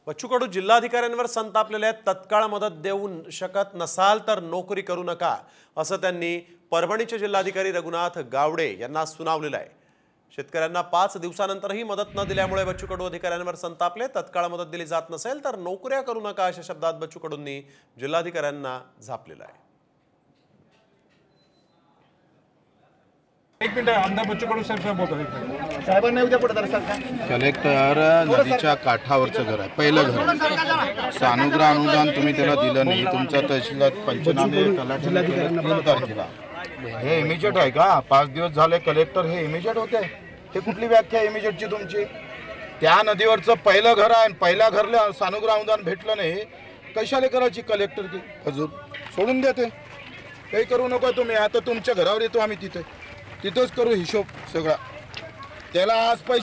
बच्चू कडू जिल्हाधिकाऱ्यांवर संतापलेले आहेत। तत्काळ मदत देऊ शकत नसाल तर नोकरी करू नका असं त्यांनी परभणीचे जिल्हाधिकारी रघुनाथ गावडे यांना सुनावलेलं आहे। शेतकऱ्यांना 5 दिवसानंतरही मदत न दिल्यामुळे बच्चू कडू अधिकाऱ्यांवर संतापले। तत्काळ मदत दिली जात नसेल तर नोकऱ्या करू नका अशा शब्दात बच्चू कडूंनी जिल्हाधिकाऱ्यांना झापलेलं आहे। एक मिनिट आमदार बच्चू कडू साहेब बोलतात। साहेबांना उद्या पुढे दर्शक कलेक्टर नदीच्या काठावरचं घर आहे, पहिलं घर। सानुग्रह अनुदान तुम्ही त्याला दिलं नाही, तुमच्या तहसीलात पंचनामे तलाठीला 3 तारखेला। हे इमिजिएट आहे का? 5 दिवस झाले कलेक्टर हे इमिजिएट होते? हे कुठली व्याख्या इमिजिएटची तुमची? त्या नदीवरचं पहिलं घर आहे, पहिल्या घरला सानुग्रह अनुदान भेटलं नाही, कशाला करायची कलेक्टर की हजूर सोडून देते। काही करू नका तुम्ही, आता तुमच्या घरावर येतो आम्ही, तिथेच करू हिशोब सगळा। त्याला आज पैसे